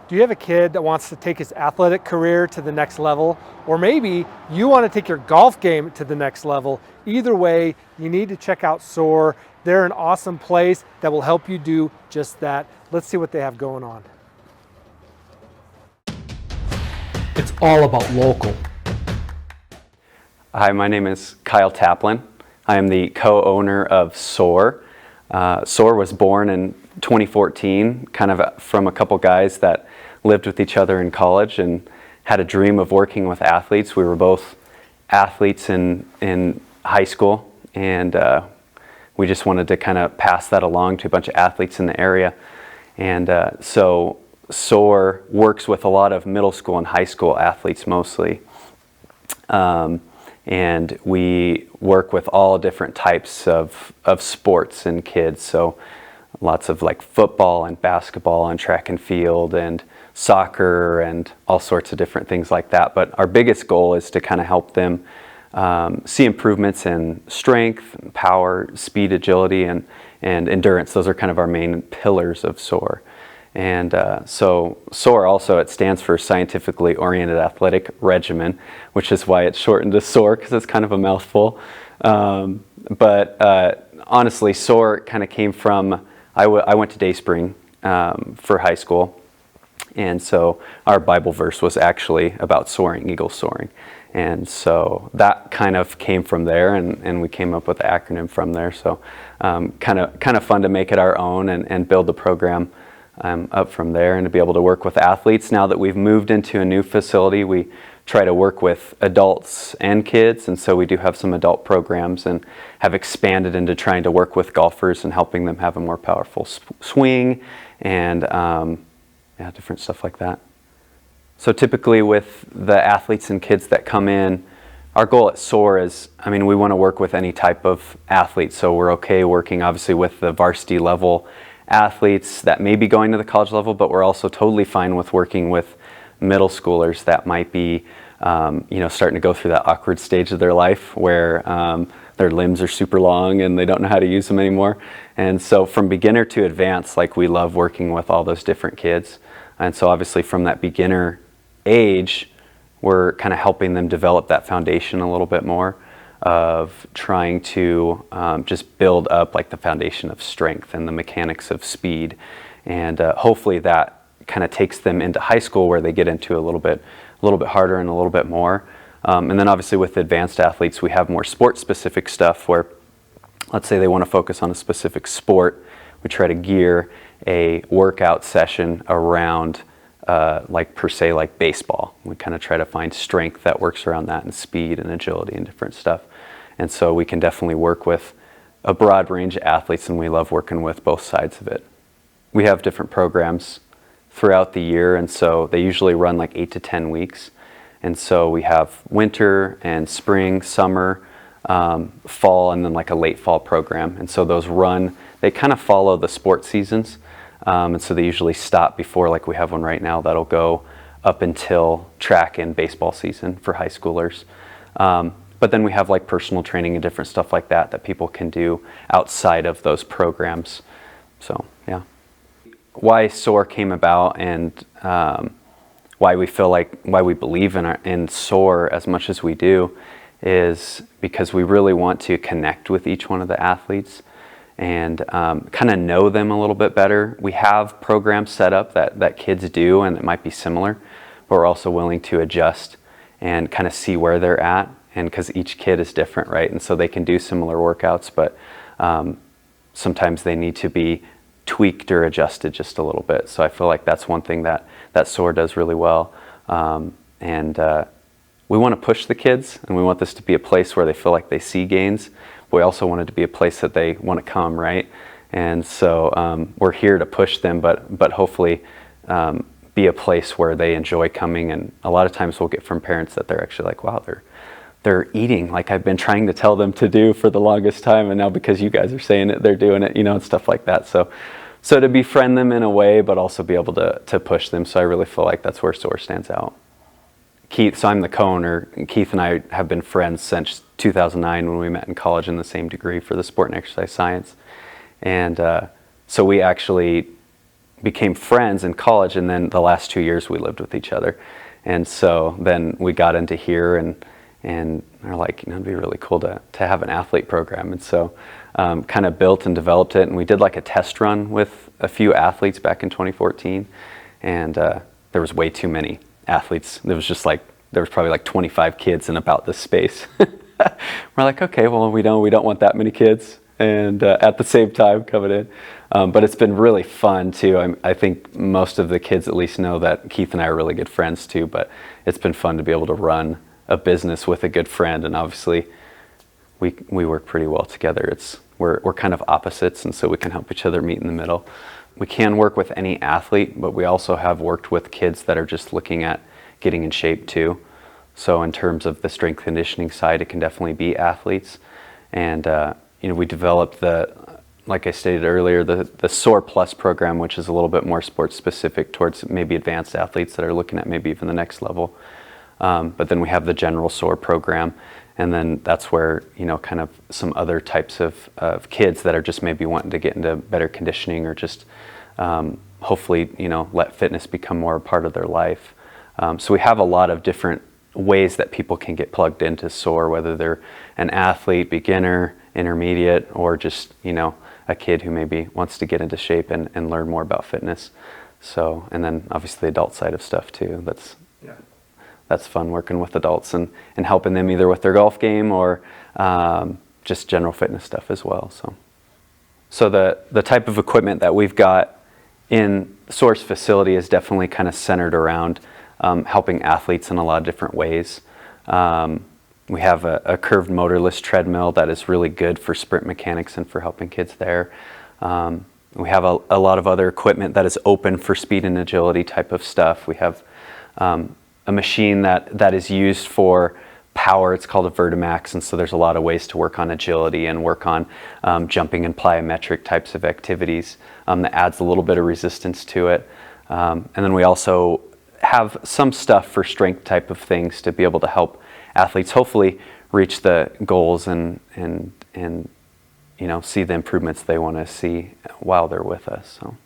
Do you have a kid that wants to take his athletic career to the next level? Or maybe you want to take your golf game to the next level? Either way, you need to check out SOAR. They're an awesome place that will help you do just that. Let's see what they have going on. It's all about local. Hi, my name is Kyle Taplin. I am the co-owner of SOAR. SOAR was born in 2014, kind of from a couple guys that lived with each other in college and had a dream of working with athletes. We were both athletes in high school, and we just wanted to kind of pass that along to a bunch of athletes in the area. And so SOAR works with a lot of middle school and high school athletes mostly. And we work with all different types of sports and kids. So lots of like football and basketball and track and field and soccer and all sorts of different things like that. But our biggest goal is to kind of help them see improvements in strength, power, speed, agility, and endurance. Those are kind of our main pillars of SOAR. And so SOAR also, it stands for Scientifically Oriented Athletic Regimen, which is why it's shortened to SOAR, because it's kind of a mouthful. But honestly, SOAR kind of came from, I went to Dayspring for high school, and so our Bible verse was actually about soaring, eagle soaring. And so that kind of came from there, and we came up with the acronym from there. So kind of fun to make it our own and build the program up from there, and to be able to work with athletes. Now that we've moved into a new facility, we try to work with adults and kids, and so we do have some adult programs and have expanded into trying to work with golfers and helping them have a more powerful swing and different stuff like that. So typically with the athletes and kids that come in, our goal at SOAR is, we want to work with any type of athlete, so we're okay working obviously with the varsity level athletes that may be going to the college level, but we're also totally fine with working with middle schoolers that might be starting to go through that awkward stage of their life where their limbs are super long and they don't know how to use them anymore. And so from beginner to advanced, like, we love working with all those different kids. And so obviously from that beginner age, we're kind of helping them develop that foundation a little bit more of trying to just build up like the foundation of strength and the mechanics of speed. And hopefully that kind of takes them into high school, where they get into a little bit harder and a little bit more. And then obviously with advanced athletes, we have more sport specific stuff where, let's say they want to focus on a specific sport. We try to gear a workout session around per se baseball. We kind of try to find strength that works around that, and speed and agility and different stuff. And so we can definitely work with a broad range of athletes, and we love working with both sides of it. We have different programs throughout the year, and so they usually run like 8 to 10 weeks. And so we have winter and spring, summer, fall, and then like a late fall program. And so those they kind of follow the sports seasons. And so they usually stop before, like we have one right now that'll go up until track and baseball season for high schoolers. But then we have like personal training and different stuff like that people can do outside of those programs. So yeah. Why SOAR came about, and why we believe in SOAR as much as we do, is because we really want to connect with each one of the athletes and kind of know them a little bit better. We have programs set up that kids do, and it might be similar, but we're also willing to adjust and kind of see where they're at, and because each kid is different, right? And so they can do similar workouts, but sometimes they need to be tweaked or adjusted just a little bit. So I feel like that's one thing that SOAR does really well. And we want to push the kids, and we want this to be a place where they feel like they see gains. We also want it to be a place that they want to come, right? And so we're here to push them, but hopefully be a place where they enjoy coming. And a lot of times we'll get from parents that they're actually like, wow, they're eating like I've been trying to tell them to do for the longest time, and now because you guys are saying it, they're doing it, and stuff like that. So to befriend them in a way, but also be able to push them. So I really feel like that's where SOAR stands out. Keith, so I'm the co-owner, and Keith and I have been friends since 2009 when we met in college in the same degree for the sport and exercise science. And so we actually became friends in college, and then the last 2 years we lived with each other. And so then we got into here, and they're like, it'd be really cool to have an athlete program. And so kind of built and developed it, and we did like a test run with a few athletes back in 2014, and there was way too many athletes. There was probably like 25 kids in about this space. We're like, okay, well, we don't want that many kids, and at the same time coming in. But it's been really fun too. I think most of the kids at least know that Keith and I are really good friends too, but it's been fun to be able to run a business with a good friend, and obviously we work pretty well together. We're kind of opposites, and so we can help each other meet in the middle. We can work with any athlete, but we also have worked with kids that are just looking at getting in shape too. So in terms of the strength conditioning side, it can definitely be athletes. And we developed like I stated earlier, the SOAR Plus program, which is a little bit more sports specific towards maybe advanced athletes that are looking at maybe even the next level. But then we have the general SOAR program, and then that's where, kind of some other types of kids that are just maybe wanting to get into better conditioning, or just hopefully, let fitness become more a part of their life. So we have a lot of different ways that people can get plugged into SOAR, whether they're an athlete, beginner, intermediate, or just, a kid who maybe wants to get into shape and learn more about fitness. So, and then obviously the adult side of stuff too. That's fun, working with adults and helping them either with their golf game or just general fitness stuff as well. So the type of equipment that we've got in SOAR's facility is definitely kind of centered around helping athletes in a lot of different ways. We have a curved motorless treadmill that is really good for sprint mechanics and for helping kids there. We have a lot of other equipment that is open for speed and agility type of stuff. We have a machine that is used for power. It's called a Vertimax, and so there's a lot of ways to work on agility and work on jumping and plyometric types of activities that adds a little bit of resistance to it. And then we also have some stuff for strength type of things to be able to help athletes hopefully reach the goals and see the improvements they want to see while they're with us. So.